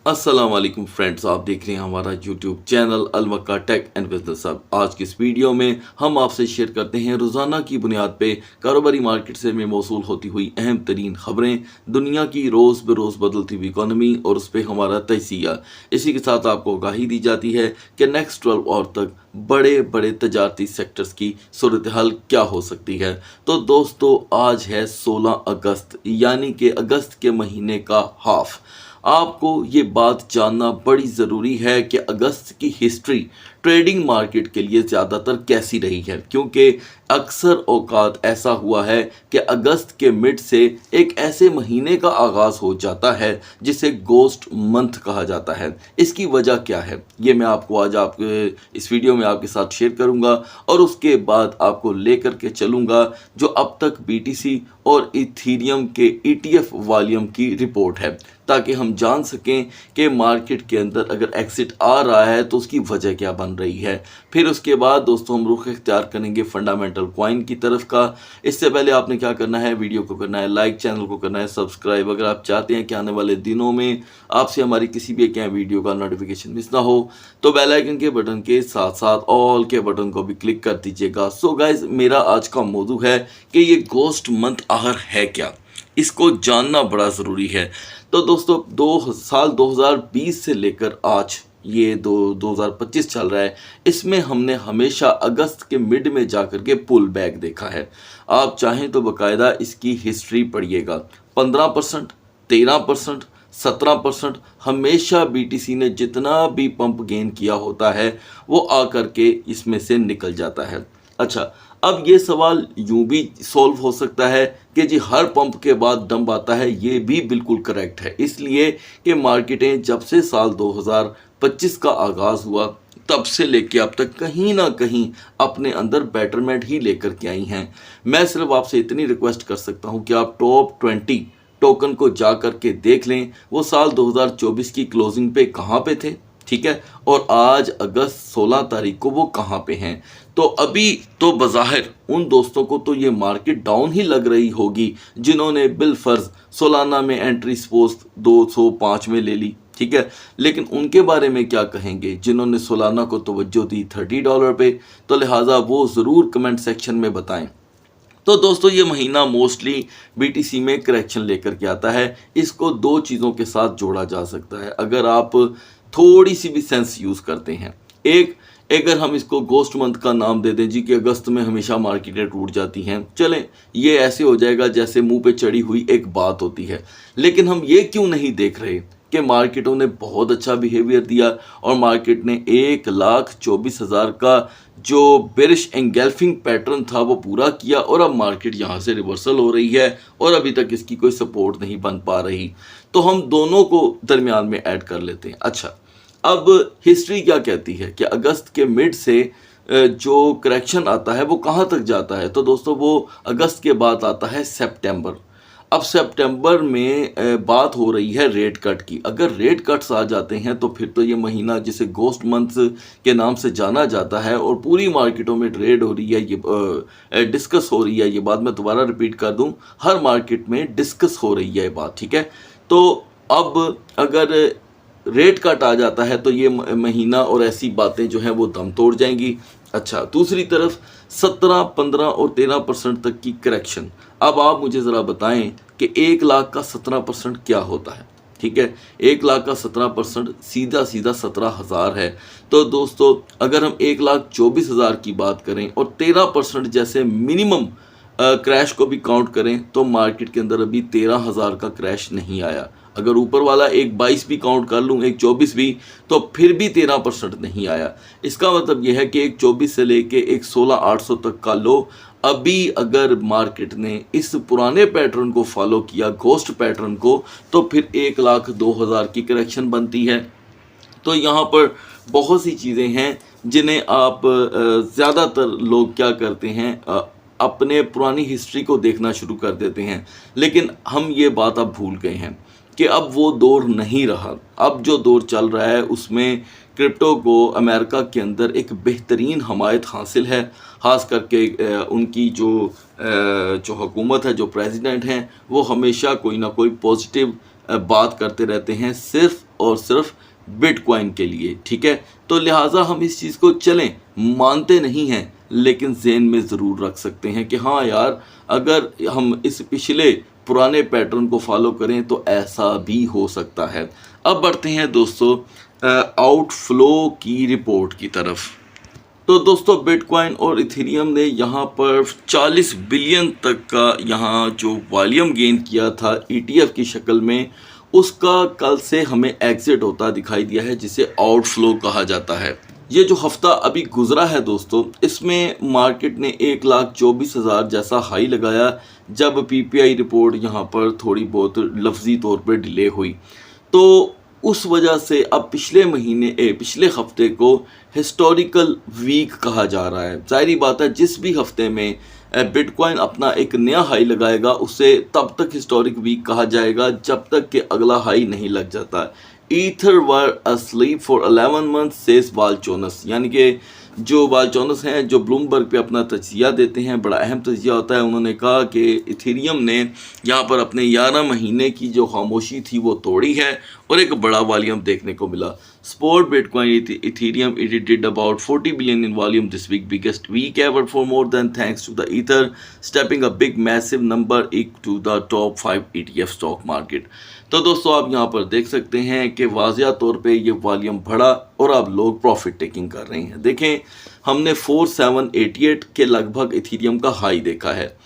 अस्सलाम वालेकुम फ्रेंड्स, आप देख रहे हैं हमारा YouTube channel Almakka tech and business hub. आज की इस वीडियो में हम आपसे शेयर करते हैं रोज़ाना की बुनियाद पे कारोबारी मार्केट से में मौसूल होती हुई अहम तरीन खबरें, दुनिया की रोज़ बरोज़ बदलती हुई इकॉनमी और उस पर हमारा तजिया। इसी के साथ आपको आगाही दी जाती है कि नेक्स्ट 12 आवर तक बड़े बड़े तजारती सेक्टर्स की सूरत हाल क्या हो सकती है। तो दोस्तों, आज है 16 अगस्त, यानी कि अगस्त के महीने का हाफ। आपको ये बात जानना बड़ी ज़रूरी है कि अगस्त की हिस्ट्री ट्रेडिंग मार्केट के लिए ज़्यादातर कैसी रही है, क्योंकि अक्सर औकात ऐसा हुआ है कि अगस्त के मिड से एक ऐसे महीने का आगाज़ हो जाता है जिसे गोस्ट मंथ कहा जाता है। इसकी वजह क्या है, ये मैं आपको आज आपके इस वीडियो में आपके साथ शेयर करूंगा और उसके बाद आपको लेकर के चलूंगा जो अब तक बीटीसी और इथीरियम के ईटीएफ वॉल्यूम की रिपोर्ट है, ताकि हम जान सकें कि मार्केट के अंदर अगर एग्जिट आ रहा है तो उसकी वजह क्या बन रही है। फिर उसके बाद दोस्तों हम रुख इख्तियार करेंगे फंडामेंटल कॉइन की तरफ का। इससे पहले आपने क्या करना है, वीडियो को करना है लाइक, चैनल को करना है सब्सक्राइब। अगर आप चाहते हैं कि आने वाले दिनों में आपसे हमारी किसी भी एक वीडियो का नोटिफिकेशन मिस ना हो तो बेल आइकन के बटन के साथ साथ ऑल के बटन को भी क्लिक कर दीजिएगा। सो गाइज, मेरा आज का मौजू है कि ये गोस्ट मंथ आखिर है क्या, इसको जानना बड़ा ज़रूरी है। तो दोस्तों, साल 2020 से लेकर आज ये 2025 चल रहा है, इसमें हमने हमेशा अगस्त के मिड में जाकर के पुल बैक देखा है। आप चाहें तो बाकायदा इसकी हिस्ट्री पढ़िएगा। 15%, 13%, 17% हमेशा बीटीसी ने जितना भी पंप गेन किया होता है वो आकर के इसमें से निकल जाता है। अच्छा, अब ये सवाल यूं भी सॉल्व हो सकता है कि जी हर पंप के बाद डंप आता है, ये भी बिल्कुल करेक्ट है। इसलिए कि मार्केटें जब से साल 2025 का आगाज़ हुआ तब से लेके अब तक कहीं ना कहीं अपने अंदर बेटरमेंट ही लेकर के आई हैं। मैं सिर्फ आपसे इतनी रिक्वेस्ट कर सकता हूं कि आप टॉप 20 टोकन को जा कर के देख लें, वो साल 2024 की क्लोजिंग पे कहाँ पे थे, ठीक है, और आज अगस्त 16 तारीख को वो कहाँ पे हैं। तो अभी तो बज़ाहिर उन दोस्तों को तो ये मार्केट डाउन ही लग रही होगी जिन्होंने बिलफर्ज सोलाना में एंट्री सपोज 205 में ले ली, ठीक है, लेकिन उनके बारे में क्या कहेंगे जिन्होंने सोलाना को तवज्जो दी $30 पे। तो लिहाजा वो ज़रूर कमेंट सेक्शन में बताएं। तो दोस्तों, ये महीना मोस्टली बीटीसी में करेक्शन लेकर के आता है। इसको दो चीज़ों के साथ जोड़ा जा सकता है अगर आप थोड़ी सी भी सेंस यूज़ करते हैं। एक, अगर हम इसको गोस्ट मंथ का नाम दे दें जी कि अगस्त में हमेशा मार्केटें टूट जाती हैं, चलें ये ऐसे हो जाएगा जैसे मुंह पे चढ़ी हुई एक बात होती है। लेकिन हम ये क्यों नहीं देख रहे कि मार्केटों ने बहुत अच्छा बिहेवियर दिया और मार्केट ने 1,24,000 का जो बेरिश एंगल्फिंग पैटर्न था वो पूरा किया और अब मार्केट यहाँ से रिवर्सल हो रही है और अभी तक इसकी कोई सपोर्ट नहीं बन पा रही। तो हम दोनों को दरमियान में ऐड कर लेते हैं। अच्छा, अब हिस्ट्री क्या कहती है कि अगस्त के मिड से जो करेक्शन आता है वो कहाँ तक जाता है। तो दोस्तों, वो अगस्त के बाद आता है सितंबर। अब सितंबर में बात हो रही है रेट कट की। अगर रेट कट्स आ जाते हैं तो फिर तो ये महीना जिसे गोस्ट मंथ के नाम से जाना जाता है और पूरी मार्केटों में ट्रेड हो रही है, ये डिस्कस हो रही है। ये बात मैं दोबारा रिपीट कर दूं, हर मार्केट में डिस्कस हो रही है ये बात, ठीक है। तो अब अगर रेट कट आ जाता है तो ये महीना और ऐसी बातें जो हैं वो दम तोड़ जाएंगी। अच्छा, दूसरी तरफ 17, 15 और 13% तक की करेक्शन। अब आप मुझे ज़रा बताएं कि 1 लाख का 17% क्या होता है, ठीक है। 1 लाख का 17% सीधा सीधा 17,000 है। तो दोस्तों, अगर हम 1,24,000 की बात करें और 13% जैसे मिनिमम क्रैश को भी काउंट करें तो मार्केट के अंदर अभी 13,000 का क्रैश नहीं आया। अगर ऊपर वाला एक 22 भी काउंट कर लूँ, एक 24 भी, तो फिर भी 13% नहीं आया। इसका मतलब यह है कि एक 24 से लेके एक 16,800 तक का लो। अभी अगर मार्केट ने इस पुराने पैटर्न को फॉलो किया, घोस्ट पैटर्न को, तो फिर 1,02,000 की करेक्शन बनती है। तो यहाँ पर बहुत सी चीज़ें हैं जिन्हें आप ज़्यादातर लोग क्या करते हैं, अपने पुरानी हिस्ट्री को देखना शुरू कर देते हैं। लेकिन हम ये बात अब भूल गए हैं कि अब वो दौर नहीं रहा। अब जो दौर चल रहा है उसमें क्रिप्टो को अमेरिका के अंदर एक बेहतरीन हमायत हासिल है। ख़ास करके उनकी जो हुकूमत है, जो प्रेसिडेंट हैं, वो हमेशा कोई ना कोई पॉजिटिव बात करते रहते हैं सिर्फ और सिर्फ बिटकॉइन के लिए, ठीक है। तो लिहाजा हम इस चीज़ को चलें, मानते नहीं हैं लेकिन ज़हन में ज़रूर रख सकते हैं कि हाँ यार, अगर हम इस पिछले पुराने पैटर्न को फॉलो करें तो ऐसा भी हो सकता है। अब बढ़ते हैं दोस्तों आउटफ्लो की रिपोर्ट की तरफ। तो दोस्तों बिटकॉइन और इथेरियम ने यहाँ पर 40 बिलियन तक का यहाँ जो वॉल्यूम गेन किया था ETF की शक्ल में, उसका कल से हमें एग्जिट होता दिखाई दिया है, जिसे आउटफ्लो कहा जाता है। ये जो हफ्ता अभी गुजरा है दोस्तों, इसमें मार्केट ने 1,24,000 जैसा हाई लगाया जब PPI रिपोर्ट यहाँ पर थोड़ी बहुत लफ्जी तौर पर डिले हुई। तो उस वजह से अब पिछले हफ्ते को हिस्टोरिकल वीक कहा जा रहा है। जाहिर बात है, जिस भी हफ्ते में बिटकॉइन अपना एक नया हाई लगाएगा उसे तब तक हिस्टोरिक वीक कहा जाएगा जब तक कि अगला हाई नहीं लग जाता। Either were asleep for 11 months says वालचोनस, यानी कि जो वालचोनस हैं, जो ब्लूमबर्ग पे अपना तजिया देते हैं, बड़ा अहम तजिया होता है। उन्होंने कहा कि इथेरियम ने यहाँ पर अपने 11 महीने की जो खामोशी थी वो तोड़ी है और एक बड़ा वॉल्यूम देखने को मिला। Spot Bitcoin Ethereum it did about 40 billion in volume this week, biggest week ever for more than thanks to the Ether stepping a big massive number to the top 5 ETF stock market। तो दोस्तों आप यहाँ पर देख सकते हैं कि वाज़िया तौर पे ये वॉल्यूम बढ़ा और अब लोग प्रॉफिट टेकिंग कर रहे हैं। देखें, हमने 4788 के लगभग इथेरियम का हाई देखा है।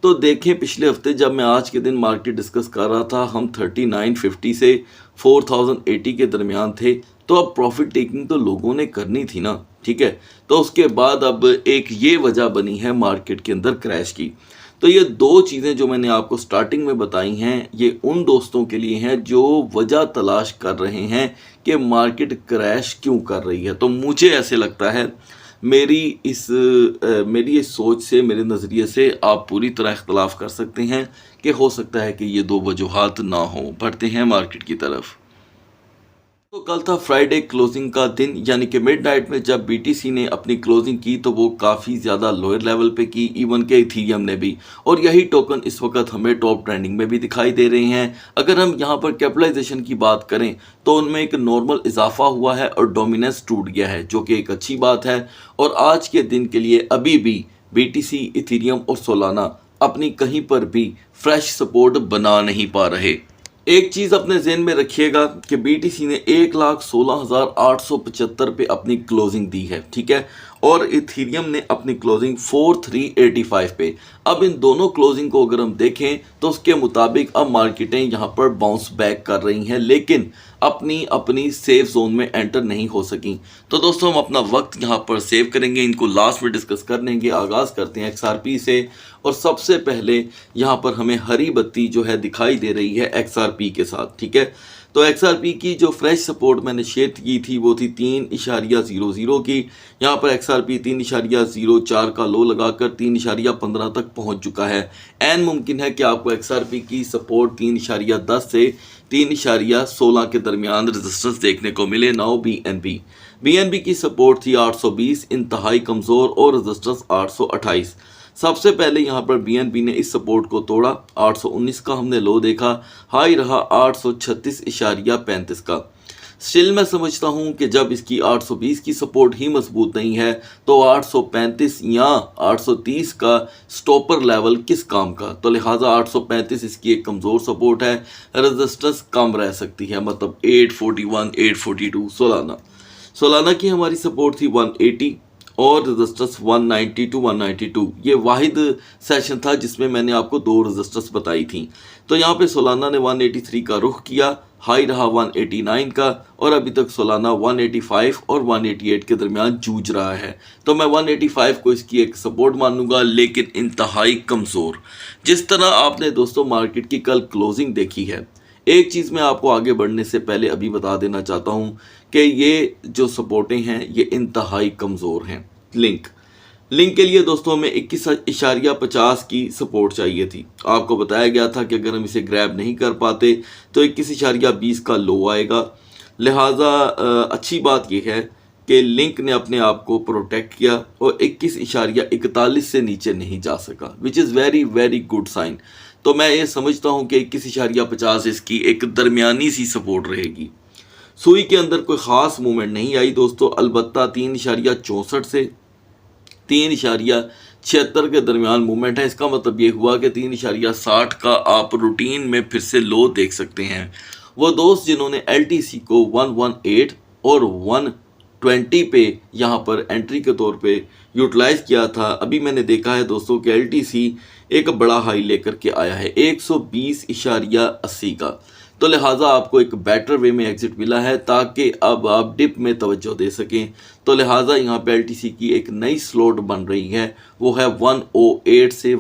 तो देखें, पिछले हफ्ते जब मैं आज के दिन मार्केट डिस्कस कर रहा था, हम 3950 से 4080 के दरमियान थे। तो अब प्रॉफिट टेकिंग तो लोगों ने करनी थी ना, ठीक है। तो उसके बाद अब एक ये वजह बनी है मार्केट के अंदर क्रैश की। तो ये दो चीज़ें जो मैंने आपको स्टार्टिंग में बताई हैं, ये उन दोस्तों के लिए हैं जो वजह तलाश कर रहे हैं कि मार्केट क्रैश क्यों कर रही है। तो मुझे ऐसे लगता है, मेरी इस सोच से, मेरे नज़रिए से आप पूरी तरह इख्तलाफ कर सकते हैं कि हो सकता है कि ये दो वजूहात ना हो। बढ़ते हैं मार्केट की तरफ। तो कल था फ्राइडे क्लोजिंग का दिन, यानी कि मिडनाइट में जब BTC ने अपनी क्लोजिंग की तो वो काफ़ी ज़्यादा लोअर लेवल पे की, इवन के इथेरियम ने भी। और यही टोकन इस वक्त हमें टॉप ट्रेंडिंग में भी दिखाई दे रहे हैं। अगर हम यहाँ पर कैपिटलाइजेशन की बात करें तो उनमें एक नॉर्मल इजाफा हुआ है और डोमिनेंस टूट गया है, जो कि एक अच्छी बात है। और आज के दिन के लिए अभी भी BTC, इथेरियम और सोलाना अपनी कहीं पर भी फ्रेश सपोर्ट बना नहीं पा रहे। एक चीज़ अपने ज़हन में रखिएगा कि BTC ने 1,16,875 पे अपनी क्लोजिंग दी है, ठीक है। और इथेरियम ने अपनी क्लोजिंग 4,385 पे। अब इन दोनों क्लोजिंग को अगर हम देखें तो उसके मुताबिक अब मार्केटें यहाँ पर बाउंस बैक कर रही हैं, लेकिन अपनी सेफ जोन में एंटर नहीं हो सकी। तो दोस्तों हम अपना वक्त यहाँ पर सेव करेंगे, इनको लास्ट में डिस्कस कर लेंगे। आगाज़ करते हैं XRP से, और सबसे पहले यहाँ पर हमें हरी बत्ती जो है दिखाई दे रही है XRP के साथ, ठीक है। तो XRP की जो फ्रेश सपोर्ट मैंने शेयर की थी वो थी 3.00 की। यहाँ पर XRP 3.04 का लो लगाकर 3.15 तक पहुँच चुका है। एन मुमकिन है कि आपको XRP की सपोर्ट 3.10 से 3.16 के दरमियान रेजिस्टेंस देखने को मिले। नाउ BNB की सपोर्ट थी 820, इंतहाई कमज़ोर, और रेजिस्टेंस 828। सबसे पहले यहाँ पर BNB ने इस सपोर्ट को तोड़ा, 819 का हमने लो देखा, हाई रहा 836.35 का। स्टिल मैं समझता हूँ कि जब इसकी 820 की सपोर्ट ही मजबूत नहीं है तो 835 या 830 का स्टॉपर लेवल किस काम का। तो लिहाजा 835 इसकी एक कमज़ोर सपोर्ट है, रेजिस्टेंस कम रह सकती है, मतलब 841, 842 सोलाना की हमारी सपोर्ट थी 180 और रेजिस्टेंस 190 टू 192। ये वाहिद सेशन था जिसमें मैंने आपको दो रेजिस्टेंस बताई थी। तो यहाँ पे सोलाना ने 183 का रुख किया, हाई रहा 189 का, और अभी तक सोलाना 185 और 188 के दरमियान जूझ रहा है। तो मैं 185 को इसकी एक सपोर्ट मानूंगा, लेकिन इंतहाई कमज़ोर। जिस तरह आपने दोस्तों मार्केट की कल क्लोजिंग देखी है, एक चीज़ मैं आपको आगे बढ़ने से पहले अभी बता देना चाहता हूँ कि ये जो सपोर्टें हैं ये इंतहाई कमज़ोर हैं। लिंक के लिए दोस्तों हमें 21.50 की सपोर्ट चाहिए थी। आपको बताया गया था कि अगर हम इसे ग्रैब नहीं कर पाते तो 21.20 का लो आएगा। लिहाजा अच्छी बात यह है कि लिंक ने अपने आप को प्रोटेक्ट किया और 21.41 से नीचे नहीं जा सका, which is very very good sign. तो मैं ये समझता हूँ कि 21.50 इसकी एक दरमियानी सी सपोर्ट रहेगी। सुई के अंदर कोई ख़ास मूवमेंट नहीं आई दोस्तों, अलबत्ता 3.64 से 3.76 के दरमियान मूवमेंट है। इसका मतलब ये हुआ कि 3.60 का आप रूटीन में फिर से लो देख सकते हैं। वो दोस्त जिन्होंने LTC को 118 और 120 पे यहाँ पर एंट्री के तौर पे यूटिलाइज़ किया था, अभी मैंने देखा है दोस्तों कि LTC एक बड़ा हाई लेकर के आया है 120.80 का। तो लिहाजा आपको एक बेटर वे में एग्जिट मिला है ताकि अब आप डिप में तवज्जो दे सकें। तो लिहाजा यहाँ पे LTC की एक नई स्लॉट बन रही है, वो है 108 से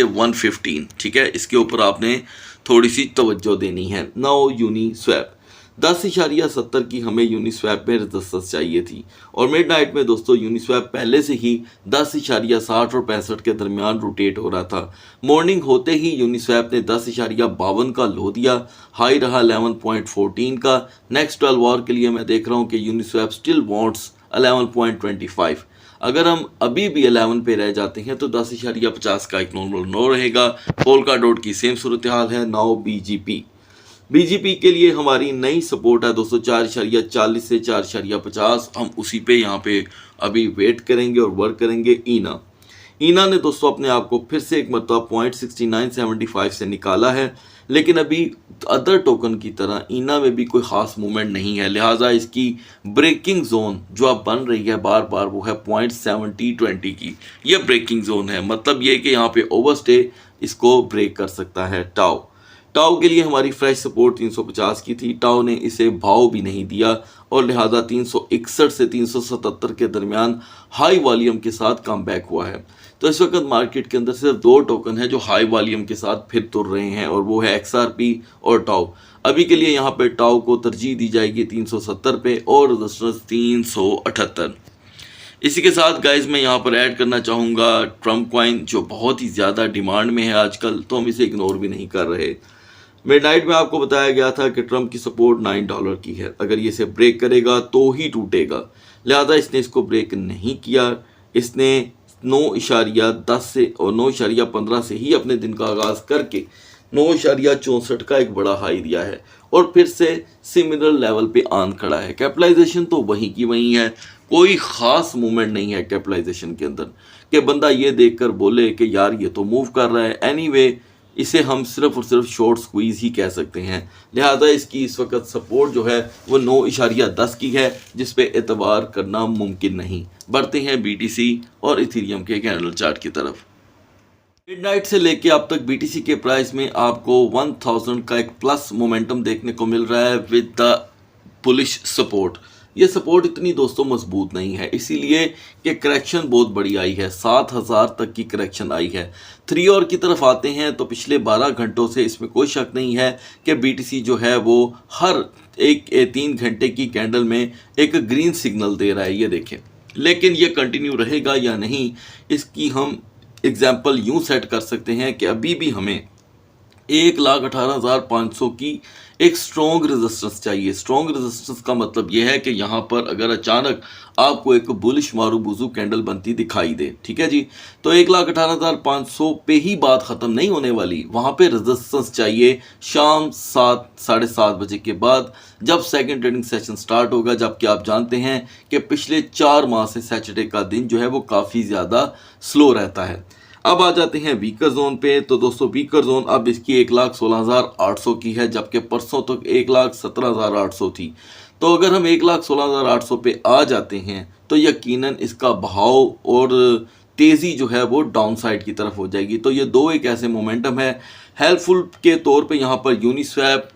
115। ठीक है, इसके ऊपर आपने थोड़ी सी तवज्जो देनी है। नाउ यूनिस्वैप 10.70 की हमें यूनिस्वैप में रेजिस्टेंस चाहिए थी और मिडनाइट में दोस्तों यूनिस्वैप पहले से ही 10.60 और 65 के दरमियान रोटेट हो रहा था। मॉर्निंग होते ही यूनिस्वैप ने 10.52 का लो दिया, हाई रहा 11.14 का। नेक्स्ट 12 आवर के लिए मैं देख रहा हूँ कि यूनिस्वैप स्टिल वांट्स 11.25। अगर हम अभी भी 11 पे रह जाते हैं तो 10.50 का एक नॉर्मल नो रहेगा। पोल्का डॉट की सेम सूरत हाल है। नाउ बीजीपी के लिए हमारी नई सपोर्ट है दोस्तों 4.40 से 4.50। हम उसी पे यहाँ पे अभी वेट करेंगे और वर्क करेंगे। ईना ने दोस्तों अपने आप को फिर से एक मतलब 0.6975 से निकाला है, लेकिन अभी अदर टोकन की तरह ईना में भी कोई ख़ास मूवमेंट नहीं है। लिहाजा इसकी ब्रेकिंग जोन जो अब बन रही है बार बार वो है 0.7020 की। ये ब्रेकिंग जोन है, मतलब ये कि यहाँ पे ओवरस्टे इसको ब्रेक कर सकता है। टाओ के लिए हमारी फ्रेश सपोर्ट 350 की थी। टाओ ने इसे भाव भी नहीं दिया और लिहाजा 361 से 377 के दरमियान हाई वॉल्यूम के साथ कम बैक हुआ है। तो इस वक्त मार्केट के अंदर सिर्फ दो टोकन है जो हाई वॉल्यूम के साथ फिर तुर रहे हैं और वो है XRP और टाओ। अभी के लिए यहाँ पे टाओ को तरजीह दी जाएगी 370 पे और रेजिस्टेंस 378। इसी के साथ गाइज मैं यहाँ पर ऐड करना चाहूँगा ट्रम्प कॉइन जो बहुत ही ज़्यादा डिमांड में है आजकल, तो हम इसे इग्नोर भी नहीं कर रहे। मिडनाइट में आपको बताया गया था कि ट्रम्प की सपोर्ट $9 की है, अगर ये इसे ब्रेक करेगा तो ही टूटेगा। लिहाजा इसने इसको ब्रेक नहीं किया, इसने 9.10 से और 9.15 से ही अपने दिन का आगाज़ करके 9.64 का एक बड़ा हाई दिया है और फिर से सिमिलर लेवल पे आन खड़ा है। कैपिटलाइजेशन तो वहीं की वहीं है, कोई ख़ास मूवमेंट नहीं है कैपिटलाइजेशन के अंदर कि बंदा ये देखकर बोले कि यार ये तो मूव कर रहा है। एनीवे इसे हम सिर्फ और सिर्फ शॉर्ट स्क्वीज़ ही कह सकते हैं। लिहाजा इसकी इस वक्त सपोर्ट जो है वो 9.10 की है, जिस पे एतबार करना मुमकिन नहीं। बढ़ते हैं BTC और इथेरियम के कैंडल चार्ट की तरफ। मिडनाइट से लेके अब तक BTC के प्राइस में आपको 1000 का एक प्लस मोमेंटम देखने को मिल रहा है विद द बुलिश सपोर्ट। ये सपोर्ट इतनी दोस्तों मजबूत नहीं है, इसीलिए कि करेक्शन बहुत बड़ी आई है, 7000 तक की करेक्शन आई है। 3 और की तरफ आते हैं तो पिछले 12 घंटों से इसमें कोई शक नहीं है कि BTC जो है वो हर 3 घंटे की कैंडल में एक ग्रीन सिग्नल दे रहा है, ये देखें। लेकिन ये कंटिन्यू रहेगा या नहीं, इसकी हम एग्जाम्पल यूँ सेट कर सकते हैं कि अभी भी हमें 1,18,500 की एक स्ट्रॉन्ग रेजिस्टेंस चाहिए। स्ट्रॉन्ग रेजिस्टेंस का मतलब यह है कि यहाँ पर अगर अचानक आपको एक बुलिश मारूबुजू कैंडल बनती दिखाई दे, ठीक है जी, तो 1,18,500 पे ही बात ख़त्म नहीं होने वाली। वहाँ पे रेजिस्टेंस चाहिए शाम 7 साढ़े 7 बजे के बाद, जब सेकंड ट्रेडिंग सेशन स्टार्ट होगा। जबकि आप जानते हैं कि पिछले 4 माह से सैटरडे का दिन जो है वो काफ़ी ज़्यादा स्लो रहता है। अब आ जाते हैं वीकर जोन पे। तो दोस्तों वीकर जोन अब इसकी 1,16,800 की है, जबकि परसों तक 1,17,800 थी। तो अगर हम 1,16,800 पे आ जाते हैं तो यकीनन इसका बहाव और तेज़ी जो है वो डाउन साइड की तरफ हो जाएगी। तो ये दो एक ऐसे मोमेंटम है हेल्पफुल के तौर पे यहाँ पर यूनिस्वैप,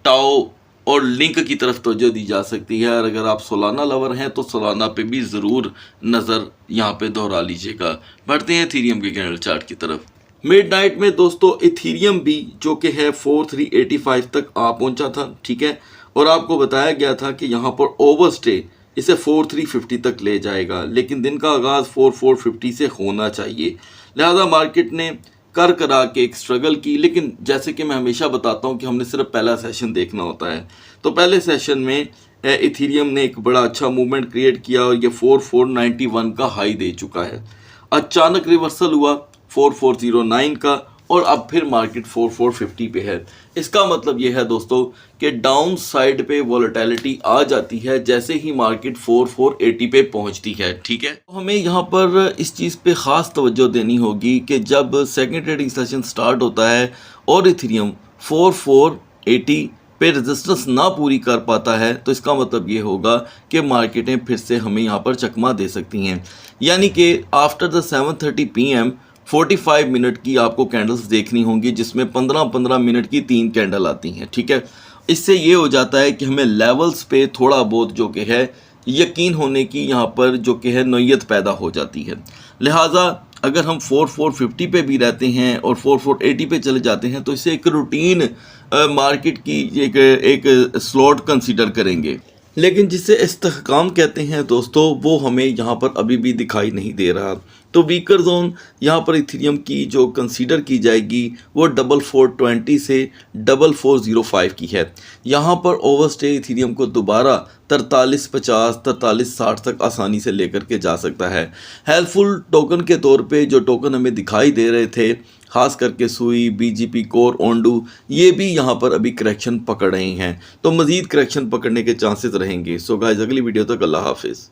टाओ और लिंक की तरफ तवज्जो दी जा सकती है। और अगर आप सोलाना लवर हैं तो सोलाना पे भी ज़रूर नज़र यहाँ पे दोहरा लीजिएगा। बढ़ते हैं इथेरियम के कैंडल चार्ट की तरफ। मिडनाइट में दोस्तों इथेरियम भी जो कि है 4385 तक आ पहुँचा था, ठीक है, और आपको बताया गया था कि यहाँ पर ओवरस्टे इसे 4350 तक ले जाएगा, लेकिन दिन का आगाज़ 4450 से होना चाहिए। लिहाजा मार्केट ने कर करा के एक स्ट्रगल की, लेकिन जैसे कि मैं हमेशा बताता हूं कि हमने सिर्फ पहला सेशन देखना होता है। तो पहले सेशन में इथेरियम ने एक बड़ा अच्छा मूवमेंट क्रिएट किया और ये 4491 का हाई दे चुका है। अचानक रिवर्सल हुआ 4409 का और अब फिर मार्केट 4450 पे है। इसका मतलब ये है दोस्तों कि डाउन साइड पे वॉलेटिलिटी आ जाती है जैसे ही मार्केट 4480 पे पहुंचती है। ठीक है, तो हमें यहाँ पर इस चीज़ पे ख़ास तवज्जो देनी होगी कि जब सेकंड ट्रेडिंग सेशन स्टार्ट होता है और इथेरियम 4480 पे रेजिस्टेंस ना पूरी कर पाता है तो इसका मतलब ये होगा कि मार्केटें फिर से हमें यहाँ पर चकमा दे सकती हैं। यानी कि आफ्टर द 7:30 PM 45 मिनट की आपको कैंडल्स देखनी होंगी जिसमें 15-15 मिनट की 3 कैंडल आती हैं। ठीक है, इससे ये हो जाता है कि हमें लेवल्स पे थोड़ा बहुत जो कि है यकीन होने की यहाँ पर जो कि है नोयत पैदा हो जाती है। लिहाजा अगर हम 4450 पे भी रहते हैं और 4480 पे चले जाते हैं तो इसे एक रूटीन मार्केट की एक स्लॉट कंसीडर करेंगे, लेकिन जिसे इस्तेहकाम कहते हैं दोस्तों वो हमें यहाँ पर अभी भी दिखाई नहीं दे रहा। तो वीकर जोन यहाँ पर इथेरियम की जो कंसीडर की जाएगी वो 4420 से 4405 की है। यहाँ पर ओवरस्टे इथेरियम को दोबारा 4350 4360 तक आसानी से लेकर के जा सकता है। हेल्पफुल टोकन के तौर पे जो टोकन हमें दिखाई दे रहे थे खास करके सुई, BGP कोर, ओंडू, ये भी यहाँ पर अभी करेक्शन पकड़ रहे हैं, तो मज़ीद करेक्शन पकड़ने के चांसेस रहेंगे। सो गाइस, अगली वीडियो तक अल्लाह हाफिज़।